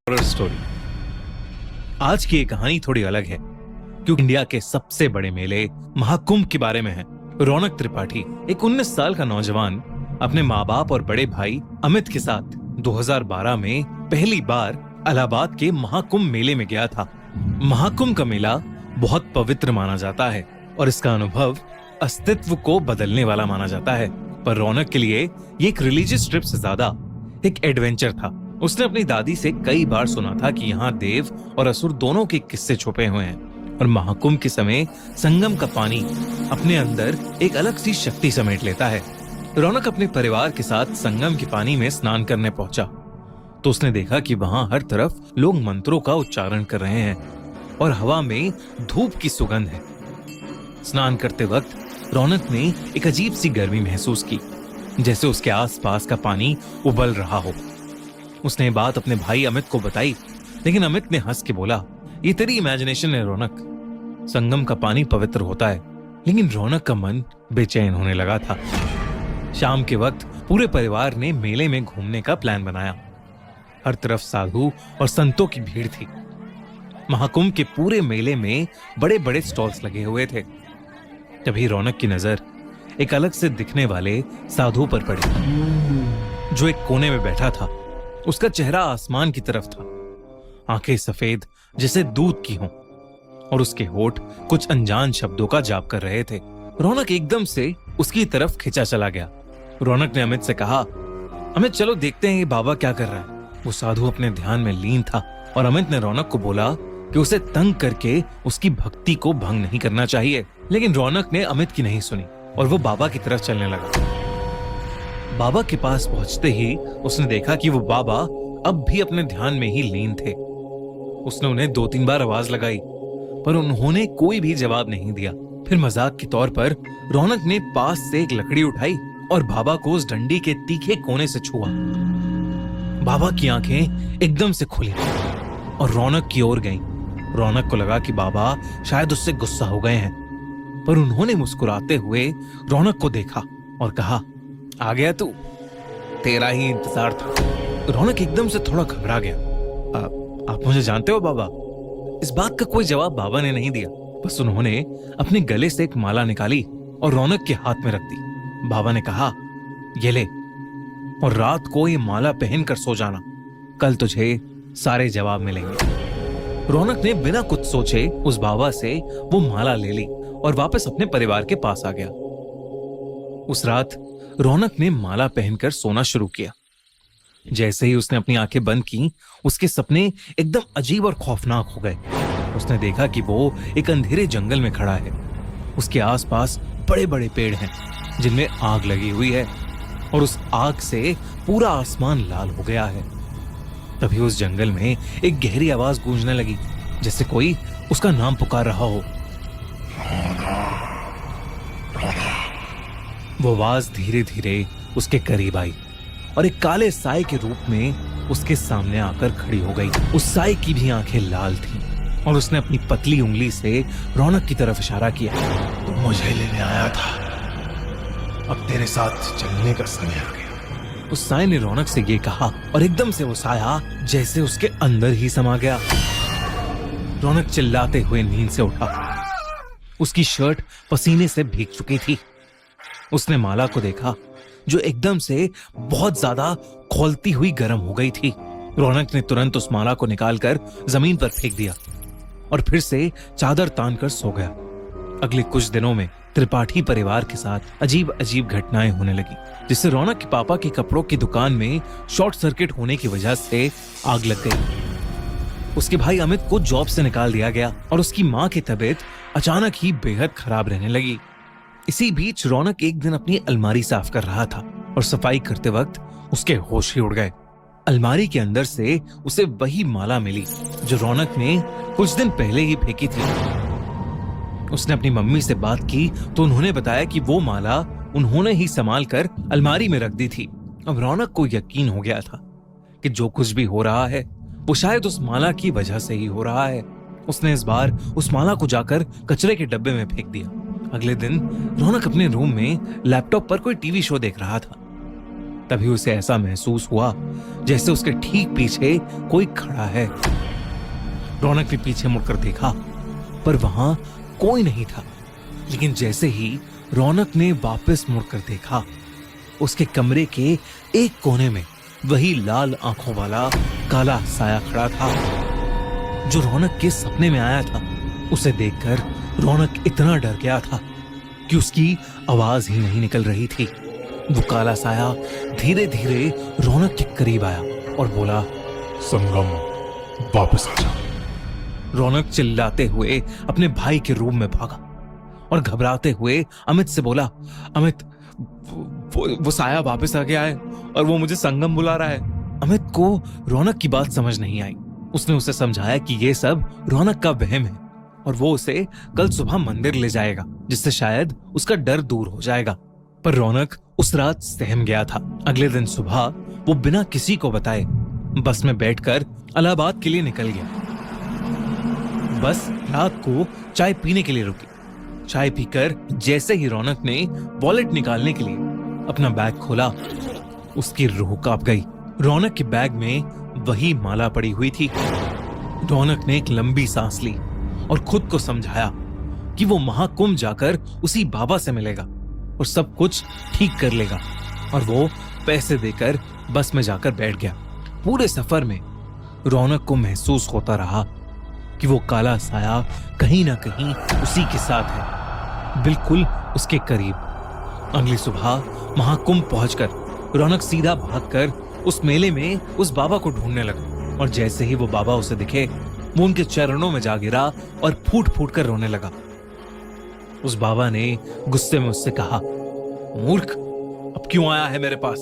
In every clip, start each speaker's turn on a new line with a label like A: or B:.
A: Horror story. आज की ये कहानी थोड़ी अलग है क्योंकि इंडिया के सबसे बड़े मेले महाकुंभ के बारे में है। रौनक त्रिपाठी एक 19 साल का नौजवान अपने माँ बाप और बड़े भाई अमित के साथ 2012 में पहली बार इलाहाबाद के महाकुंभ मेले में गया था। महाकुंभ का मेला बहुत पवित्र माना जाता है और इसका अनुभव अस्तित्व को बदलने वाला माना जाता है, पर रौनक के लिए ये एक रिलीजियस ट्रिप से ज्यादा एक एडवेंचर था। उसने अपनी दादी से कई बार सुना था कि यहाँ देव और असुर दोनों के किस्से छुपे हुए हैं और महाकुंभ के समय संगम का पानी अपने अंदर एक अलग सी शक्ति समेट लेता है। रौनक अपने परिवार के साथ संगम के पानी में स्नान करने पहुंचा तो उसने देखा कि वहां हर तरफ लोग मंत्रों का उच्चारण कर रहे हैं और हवा में धूप की सुगंध है। स्नान करते वक्त रौनक ने एक अजीब सी गर्मी महसूस की, जैसे उसके आसपास का पानी उबल रहा हो। उसने ये बात अपने भाई अमित को बताई, लेकिन अमित ने हंस के बोला, ये तेरी इमेजिनेशन है रौनक, संगम का पानी पवित्र होता है। लेकिन रौनक का मन बेचैन होने लगा था। शाम के वक्त पूरे परिवार ने मेले में घूमने का प्लान बनाया। हर तरफ साधु और संतों की भीड़ थी। महाकुंभ के पूरे मेले में बड़े बड़े स्टॉल्स लगे हुए थे। तभी रौनक की नजर एक अलग से दिखने वाले साधु पर पड़ी, जो एक कोने में बैठा था। उसका चेहरा आसमान की तरफ था, आंखें सफेद जैसे दूध की हों और उसके होठ कुछ अनजान शब्दों का जाप कर रहे थे। रौनक एकदम से उसकी तरफ खिंचा चला गया। रौनक ने अमित से कहा, अमित चलो देखते हैं ये बाबा क्या कर रहा है। वो साधु अपने ध्यान में लीन था और अमित ने रौनक को बोला कि उसे तंग करके उसकी भक्ति को भंग नहीं करना चाहिए। लेकिन रौनक ने अमित की नहीं सुनी और वो बाबा की तरफ चलने लगा। बाबा के पास पहुंचते ही उसने देखा कि वो बाबा अब भी अपने ध्यान में ही लीन थे। उसने उन्हें 2-3 बार आवाज लगाई, पर उन्होंने कोई भी जवाब नहीं दिया। फिर मजाक के तौर पर रौनक ने पास से एक लकड़ी उठाई और बाबा को उस डंडी के तीखे कोने से छुआ। बाबा की आंखें एकदम से खुली और रौनक की ओर गईं। रौनक को लगा कि बाबा शायद उससे गुस्सा हो गए हैं, पर उन्होंने मुस्कुराते हुए रौनक को देखा और कहा, आ गया तू, तेरा ही इंतजार था। रौनक एकदम से थोड़ा घबरा गया। आप मुझे जानते हो बाबा? इस बात का कोई जवाब बाबा ने नहीं दिया। बस उन्होंने अपने गले से एक माला निकाली और रौनक के हाथ में रख दी। बाबा ने कहा, ये ले और रात को ये माला पहनकर सो जाना, कल तुझे सारे जवाब मिलेंगे। रौनक ने बिना कुछ सोचे उस बाबा से वो माला ले ली और वापस अपने परिवार के पास आ गया। उस रात रौनक ने माला पहनकर सोना शुरू किया। जैसे ही उसने अपनी आंखें बंद की, उसके सपने एकदम अजीब और खौफनाक हो गए। उसने देखा कि वो एक अंधेरे जंगल में खड़ा है। उसके आसपास बड़े बड़े पेड़ हैं जिनमें आग लगी हुई है और उस आग से पूरा आसमान लाल हो गया है। तभी उस जंगल में एक गहरी आवाज गूंजने लगी, जैसे कोई उसका नाम पुकार रहा हो। वो आवाज धीरे धीरे उसके करीब आई और एक काले साए के रूप में उसके सामने आकर खड़ी हो गई। उस साए की भी आंखें लाल थीं और उसने अपनी पतली उंगली से रौनक की तरफ इशारा किया।
B: तू मुझे लेने आया था, अब तेरे साथ चलने का समय आ गया।
A: उस साए ने रौनक से ये कहा और एकदम से वो साया जैसे उसके अंदर ही समा गया। रौनक चिल्लाते हुए नींद से उठा। उसकी शर्ट पसीने से भीग चुकी थी। उसने माला को देखा जो एकदम से बहुत ज्यादा खौलती हुई गर्म हो गई थी। रौनक ने तुरंत उस माला को निकालकर जमीन पर फेंक दिया और फिर से चादर तानकर सो गया। अगले कुछ दिनों में त्रिपाठी परिवार के साथ अजीब अजीब घटनाएं होने लगी, जिससे रौनक के पापा की कपड़ों की दुकान में शॉर्ट सर्किट होने की वजह से आग लग गई। उसके भाई अमित को जॉब से निकाल दिया गया और उसकी माँ की तबीयत अचानक ही बेहद खराब रहने लगी। इसी बीच रौनक एक दिन अपनी अलमारी साफ कर रहा था और सफाई करते वक्त उसके होश ही उड़ गए। अलमारी के अंदर से उसे वही माला मिली जो रौनक ने कुछ दिन पहले ही फेंकी थी। उसने अपनी मम्मी से बात की तो उन्होंने बताया कि वो माला उन्होंने ही संभाल कर अलमारी में रख दी थी। अब रौनक को यकीन हो गया था कि जो कुछ भी हो रहा है वो शायद उस माला की वजह से ही हो रहा है। उसने इस बार उस माला को जाकर कचरे के डब्बे में फेंक दिया। अगले दिन रौनक अपने रूम में लैपटॉप पर कोई टीवी शो देख रहा था। तभी उसे ऐसा महसूस हुआ जैसे उसके ठीक पीछे कोई खड़ा है। रौनक ने पीछे मुड़कर देखा, पर वहां कोई नहीं था। लेकिन जैसे ही रौनक ने वापस मुड़कर देखा, उसके कमरे के एक कोने में वही लाल आंखों वाला काला साया खड़ा था जो रौनक के सपने में आया था। उसे देखकर रौनक इतना डर गया था कि उसकी आवाज ही नहीं निकल रही थी। वो काला साया धीरे धीरे रौनक के करीब आया और बोला,
B: संगम, वापस आ जा।
A: रौनक चिल्लाते हुए अपने भाई के रूम में भागा और घबराते हुए अमित से बोला, अमित, वो साया वापस आ गया है और वो मुझे संगम बुला रहा है। अमित को रौनक की बात समझ नहीं आई। उसने उसे समझाया कि ये सब रौनक का वहम है और वो उसे कल सुबह मंदिर ले जाएगा, जिससे शायद उसका डर दूर हो जाएगा। पर रौनक उस रात सहम गया था। अगले दिन सुबह वो बिना किसी को बताए बस में बैठकर इलाहाबाद के लिए निकल गया। बस रात को चाय पीने के लिए रुकी। चाय पीकर जैसे ही रौनक ने वॉलेट निकालने के लिए अपना बैग खोला, उसकी रूह कांप गई। रौनक के बैग में वही माला पड़ी हुई थी। रौनक ने एक लंबी सांस ली और खुद को समझाया कि वो महाकुंभ जाकर उसी बाबा से मिलेगा और सब कुछ ठीक कर लेगा। और वो पैसे देकर बस में जाकर बैठ गया। पूरे सफर में रौनक को महसूस होता रहा कि वो काला साया कहीं ना कहीं उसी के साथ है, बिल्कुल उसके करीब। अगली सुबह महाकुंभ पहुंचकर रौनक सीधा भागकर उस मेले में उस बाबा को ढूंढने लगा। और जैसे ही वो बाबा उसे दिखे, वो उनके चरणों में जा गिरा और फूट फूट कर रोने लगा। उस बाबा ने गुस्से में उससे कहा, मूर्ख, अब क्यों आया है मेरे पास?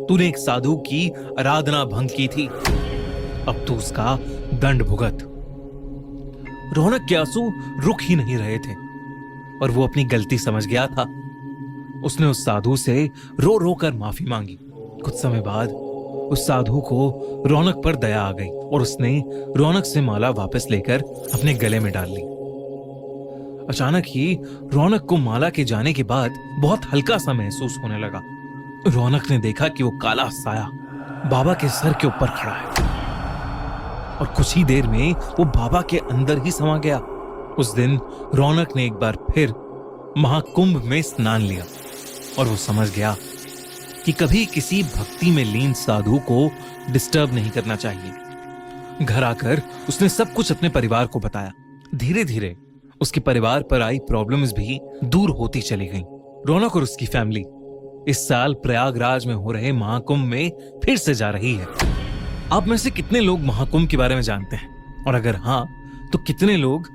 A: तूने एक साधु की आराधना भंग की थी, अब तू उसका दंड भुगत। रौनक के आंसू रुक ही नहीं रहे थे और वो अपनी गलती समझ गया था। उसने उस साधु से रो रो कर माफी मांगी। कुछ समय बाद उस साधु को रौनक पर दया आ गई और उसने रौनक से माला वापस लेकर अपने गले में डाल ली। अचानक ही रौनक को माला के जाने के बाद बहुत हल्का सा महसूस होने लगा। रौनक ने देखा कि वो काला साया बाबा के सर के ऊपर खड़ा है और कुछ ही देर में वो बाबा के अंदर ही समा गया। उस दिन रौनक ने एक बार फिर महाकुंभ में स्नान लिया और वो समझ गया कि कभी किसी भक्ति में लीन साधु को डिस्टर्ब नहीं करना चाहिए। घर आकर उसने सब कुछ अपने परिवार को बताया। धीरे धीरे उसके परिवार पर आई प्रॉब्लम्स भी दूर होती चली गईं। रौनक और उसकी फैमिली इस साल प्रयागराज में हो रहे महाकुंभ में फिर से जा रही है। आप में से कितने लोग महाकुंभ के बारे में जानते हैं? और अगर हाँ, तो कितने लोग